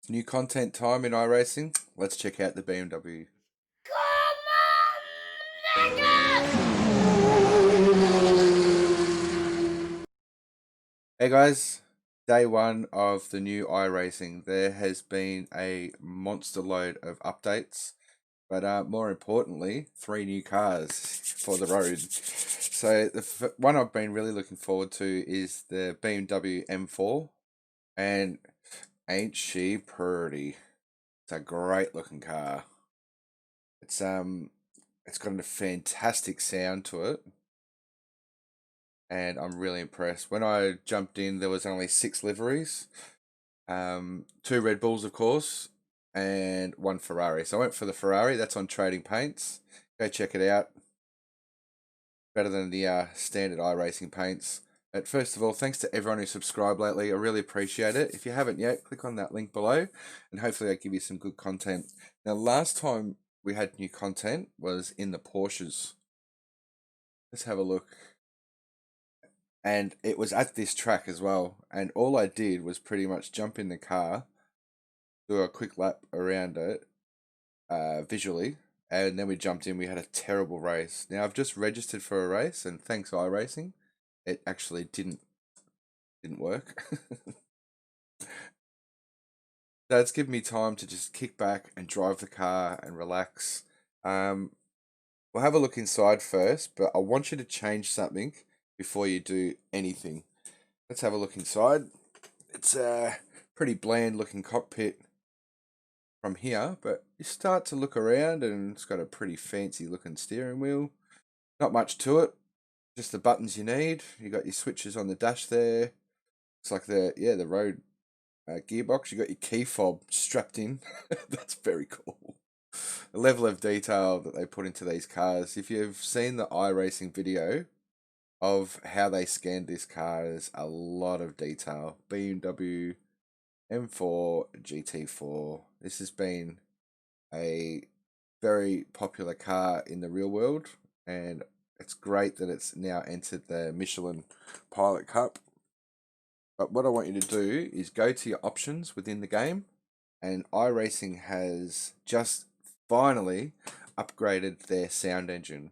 New content time in iRacing. Let's check out the BMW. Hey guys, day one of the new iRacing. There has been a monster load of updates, but more importantly, 3 new cars for the road. So the one I've been really looking forward to is the BMW M4, and ain't she pretty? It's a great looking car. It's it's got a fantastic sound to it, and I'm really impressed. When I jumped in, there was only 6 liveries, 2 Red Bulls, of course, and 1 Ferrari. So I went for the Ferrari. That's on Trading Paints. Go check it out. Better than the standard iRacing paints. But first of all, thanks to everyone who subscribed lately. I really appreciate it. If you haven't yet, click on that link below, and hopefully I give you some good content. Now, last time we had new content was in the Porsches. Let's have a look. And it was at this track as well. And all I did was pretty much jump in the car, do a quick lap around it visually, and then we jumped in. We had a terrible race. Now I've just registered for a race, and thanks iRacing, it actually didn't work. So it's given me time to just kick back and drive the car and relax. We'll have a look inside first, but I want you to change something before you do anything. Let's have a look inside. It's a pretty bland looking cockpit from here, but you start to look around and it's got a pretty fancy looking steering wheel. Not much to it, just the buttons you need. You got your switches on the dash there. It's like the road gearbox. You got your key fob strapped in. That's very cool. The level of detail that they put into these cars. If you've seen the iRacing video of how they scanned this car, there's a lot of detail. BMW M4 GT4. This has been a very popular car in the real world, and it's great that it's now entered the Michelin Pilot Cup. But what I want you to do is go to your options within the game, and iRacing has just finally upgraded their sound engine.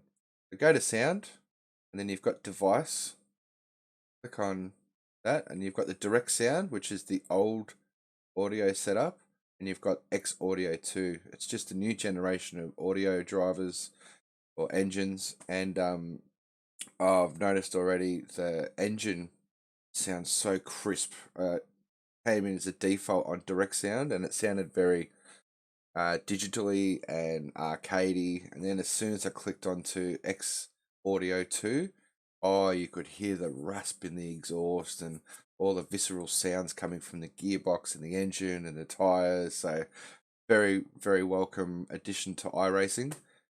So go to sound, and then you've got device. Click on that, and you've got the direct sound, which is the old audio setup, and you've got X Audio 2. It's just a new generation of audio drivers or engines, and I've noticed already the engine sounds so crisp. Came in as a default on direct sound, and it sounded very digitally and arcadey. And then as soon as I clicked onto X Audio 2, oh, you could hear the rasp in the exhaust and all the visceral sounds coming from the gearbox and the engine and the tires. So very, very welcome addition to iRacing.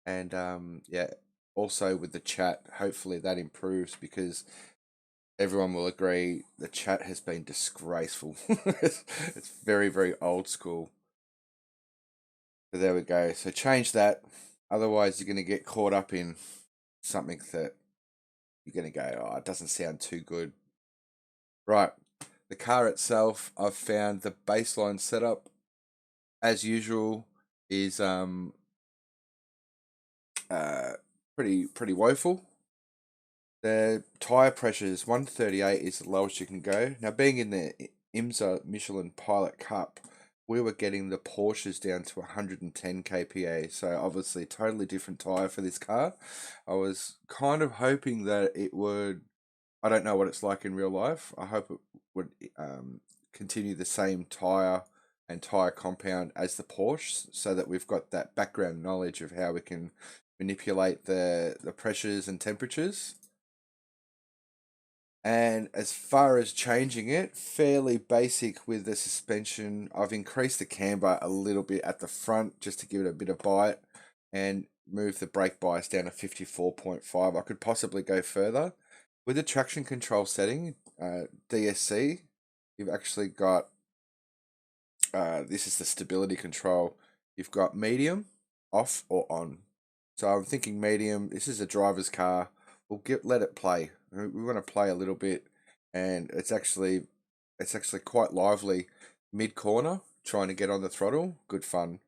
And yeah, also with the chat, hopefully that improves, because everyone will agree the chat has been disgraceful. It's very, very old school. So there we go. So change that. Otherwise, you're going to get caught up in something that you're going to go, oh, it doesn't sound too good. Right. The car itself, I've found the baseline setup, as usual, is pretty woeful. The tyre pressure is 138 is the lowest you can go. Now, being in the IMSA Michelin Pilot Cup, we were getting the Porsches down to 110 kPa, so obviously totally different tyre for this car. I was kind of hoping that it would, I don't know what it's like in real life. I hope it would continue the same tyre and tyre compound as the Porsche, so that we've got that background knowledge of how we can manipulate the pressures and temperatures. And as far as changing it, fairly basic with the suspension. I've increased the camber a little bit at the front just to give it a bit of bite, and move the brake bias down to 54.5. I could possibly go further. With the traction control setting, DSC, you've actually got, this is the stability control. You've got medium, off or on. So I'm thinking medium. This is a driver's car. We'll let it play. We want to play a little bit, and it's actually quite lively mid corner. trying to get on the throttle. Good fun.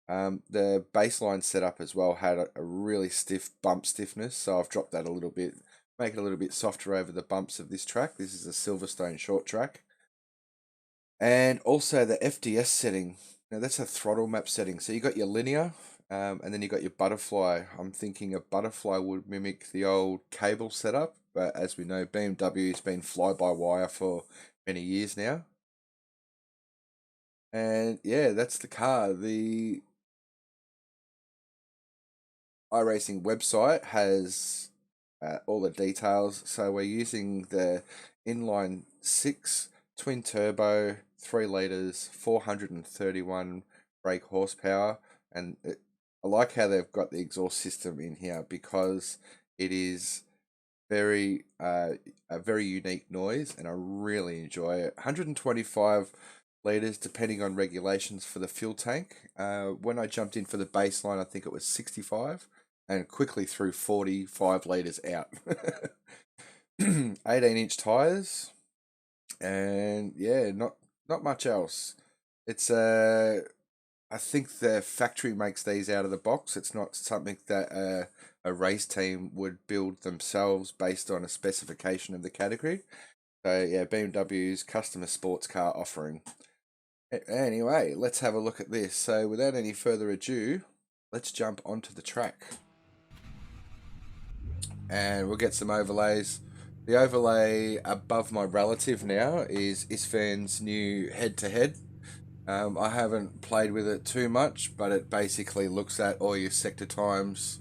The baseline setup as well had a really stiff bump stiffness, so I've dropped that a little bit, make it a little bit softer over the bumps of this track. This is a Silverstone short track. And also the FDS setting. Now that's a throttle map setting. So you got your linear, and then you got your butterfly. I'm thinking a butterfly would mimic the old cable setup, but as we know, BMW's been fly-by-wire for many years now. And yeah, that's the car. The iRacing website has all the details. So we're using the inline 6 twin turbo, 3 litres, 431 brake horsepower, and I like how they've got the exhaust system in here because it is very a very unique noise, and I really enjoy it. 125 litres depending on regulations for the fuel tank. When I jumped in for the baseline, I think it was 65, and quickly threw 45 litres out. 18-inch tyres, and yeah, not much else. It's I think the factory makes these out of the box. It's not something that a race team would build themselves based on a specification of the category. So yeah, BMW's customer sports car offering. Anyway, let's have a look at this. So without any further ado, let's jump onto the track. And we'll get some overlays. The overlay above my relative now is Isfan's new head-to-head. I haven't played with it too much, but it basically looks at all your sector times.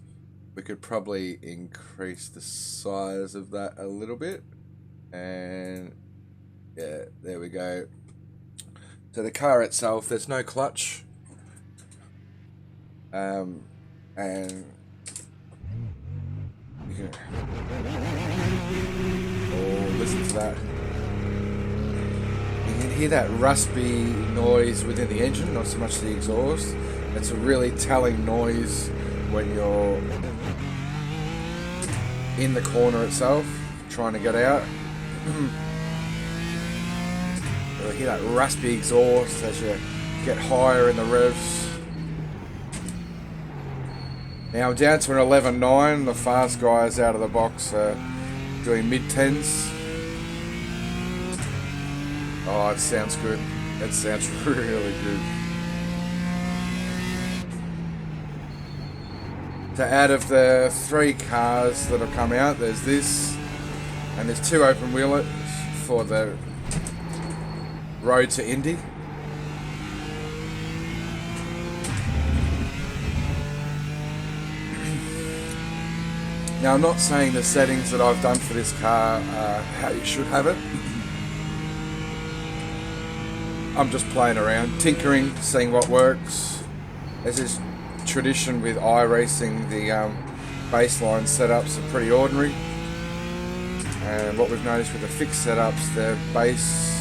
We could probably increase the size of that a little bit. And yeah, there we go. So the car itself, there's no clutch. And you can, oh, listen to that. You can hear that raspy noise within the engine, not so much the exhaust. It's a really telling noise when you're in the corner itself, trying to get out. You hear that raspy exhaust as you get higher in the revs. Now down to an 11.9, the fast guys out of the box are doing mid-10s. Oh, it sounds good. It sounds really good. So out of the 3 cars that have come out, there's this, and there's 2 open wheelers for the road to Indy. Now I'm not saying the settings that I've done for this car are how you should have it. I'm just playing around, tinkering, seeing what works. This is tradition with iRacing. The baseline setups are pretty ordinary, and what we've noticed with the fixed setups, the base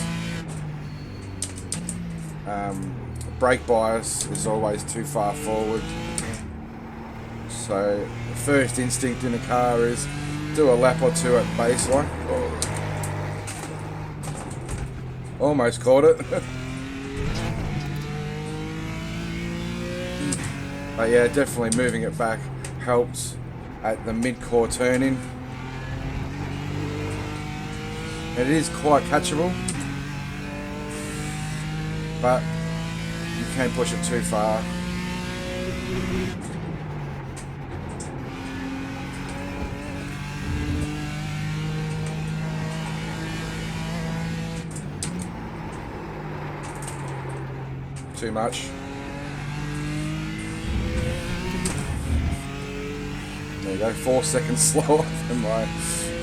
brake bias is always too far forward. So the first instinct in a car is do a lap or 2 at baseline. Oh. Almost caught it. But yeah, definitely moving it back helps at the mid-core turning. It is quite catchable, but you can't push it too far. Too much. There you go, 4 seconds slower than my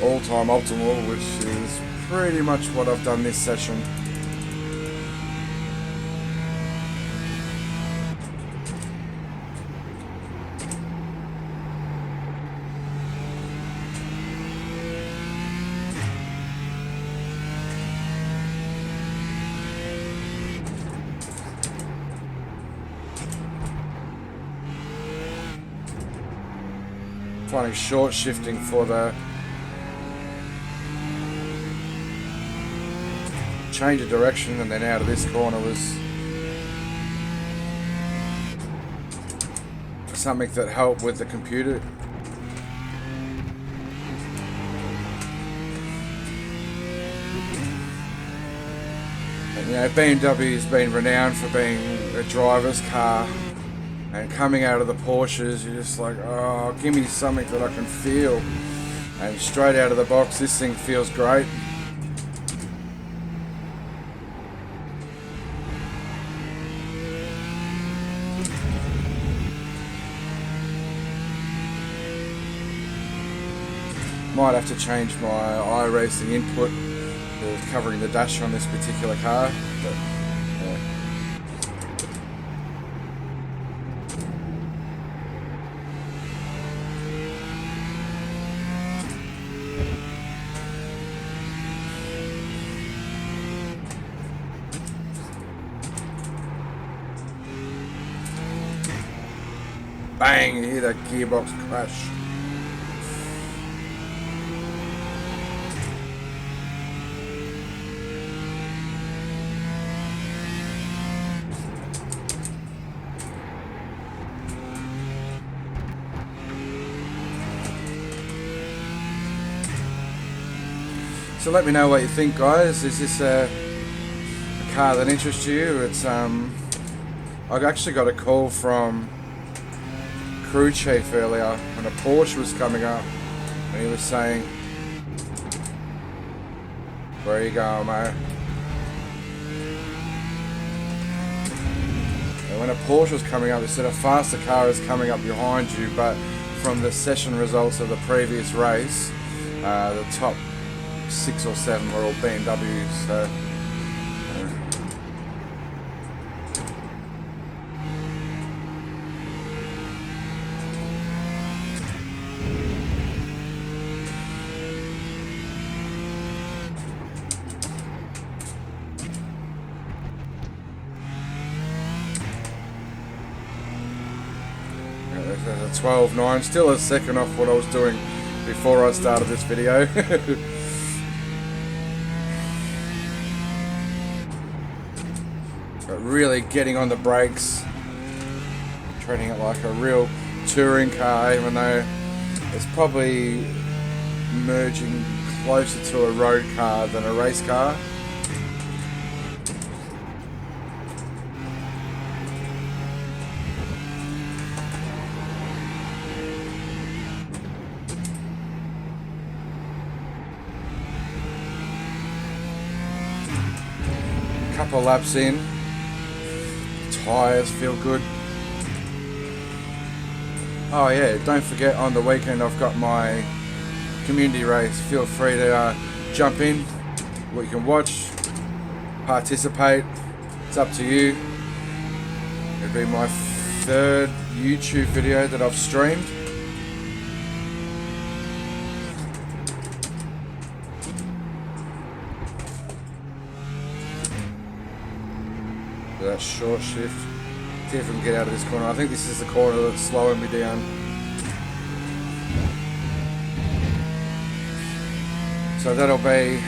all-time optimal, which is pretty much what I've done this session. Finding short shifting for the change of direction, and then out of this corner was something that helped with the computer. And, you know, BMW's been renowned for being a driver's car, and coming out of the Porsches, you're just like, oh, give me something that I can feel. And straight out of the box, this thing feels great. Might have to change my iRacing input to covering the dash on this particular car, but yeah. Bang! You hear that gearbox crash. So let me know what you think, guys. Is this a car that interests you? It's I actually got a call from crew chief earlier when a Porsche was coming up, and he was saying, "Where are you going, mate?" And when a Porsche was coming up, he said a faster car is coming up behind you, but from the session results of the previous race, the top 6 or 7 were all BMWs, so there's a 12.9, still a second off what I was doing before I started this video. But really getting on the brakes, treating it like a real touring car, even though it's probably merging closer to a road car than a race car. Couple of laps in, tyres feel good. Oh yeah, don't forget on the weekend I've got my community race. Feel free to jump in. You can watch, participate, it's up to you. It'll be my 3rd YouTube video that I've streamed. That short shift. See if we can get out of this corner. I think this is the corner that's slowing me down. So that'll be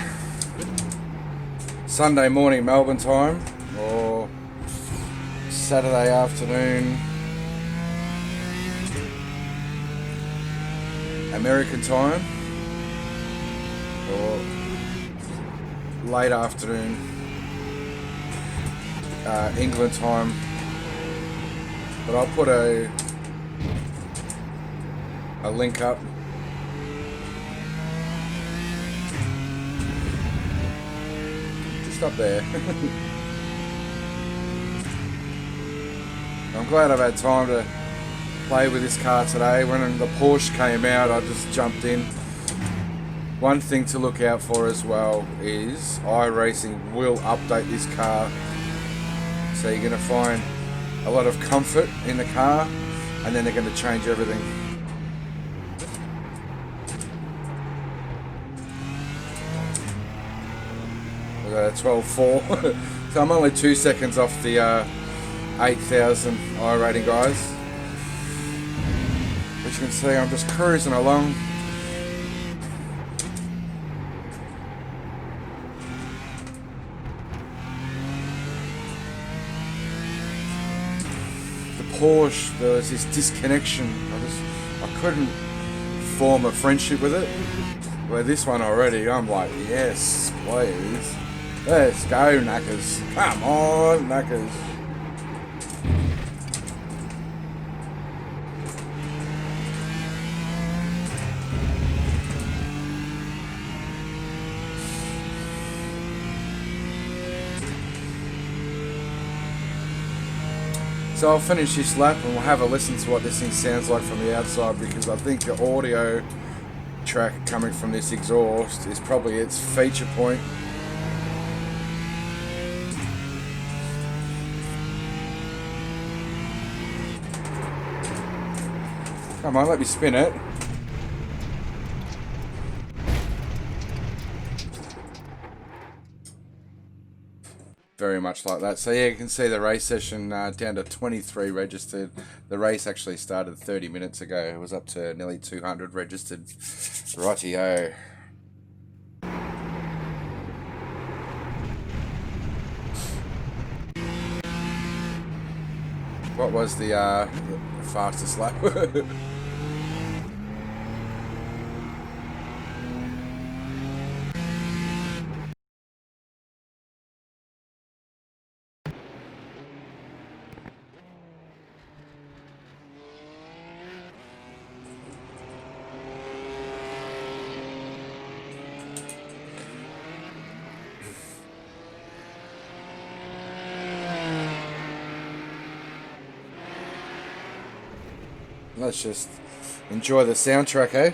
Sunday morning Melbourne time, or Saturday afternoon American time, or late afternoon England time. But I'll put a link up. Just up there. I'm glad I've had time to play with this car today. When the Porsche came out, I just jumped in. One thing to look out for as well is iRacing will update this car. So you're going to find a lot of comfort in the car, and then they're going to change everything. We've got a 12.4. So I'm only 2 seconds off the 8,000 iRating, guys. As you can see, I'm just cruising along. Porsche, there was this disconnection. I couldn't form a friendship with it. Where this one already, I'm like, yes, please. Let's go, knackers. Come on, knackers. So I'll finish this lap and we'll have a listen to what this thing sounds like from the outside, because I think the audio track coming from this exhaust is probably its feature point. Come on, let me spin it. Very much like that. So yeah, you can see the race session down to 23 registered. The race actually started 30 minutes ago. It was up to nearly 200 registered. Rightio. What was the fastest lap? Let's just enjoy the soundtrack, eh?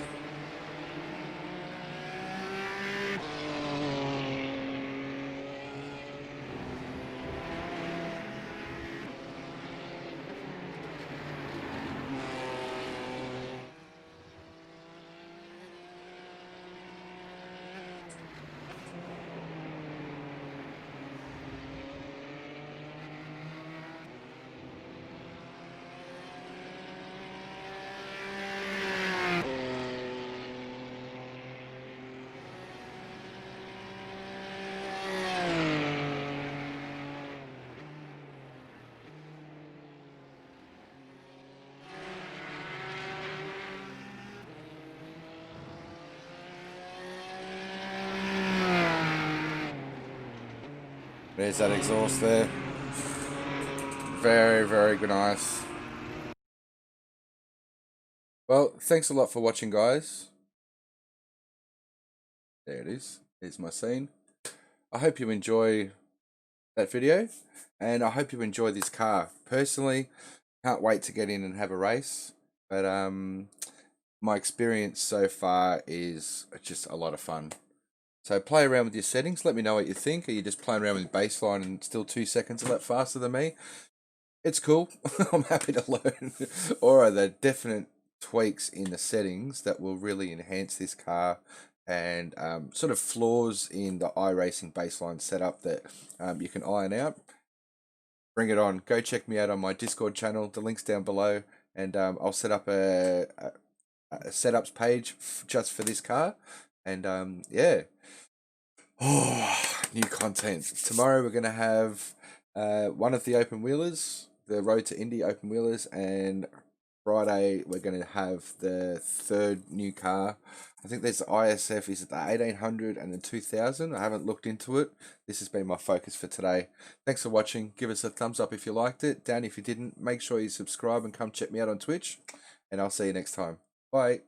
There's that exhaust there. Very, very good, nice. Well, thanks a lot for watching, guys. There it is. Here's my scene. I hope you enjoy that video, and I hope you enjoy this car. Personally, can't wait to get in and have a race. But my experience so far is just a lot of fun. So play around with your settings. Let me know what you think. Are you just playing around with baseline and still 2 seconds a lot faster than me? It's cool. I'm happy to learn. Or are there definite tweaks in the settings that will really enhance this car, and sort of flaws in the iRacing baseline setup that you can iron out? Bring it on. Go check me out on my Discord channel. The link's down below, and I'll set up a setups page just for this car. And yeah. Oh, new content. Tomorrow we're going to have one of the open wheelers, the Road to Indy open wheelers, and Friday we're going to have the third new car. I think there's the ISF, is it the 1800 and the 2000? I haven't looked into it. This has been my focus for today. Thanks for watching. Give us a thumbs up if you liked it. Down if you didn't. Make sure you subscribe and come check me out on Twitch. And I'll see you next time. Bye.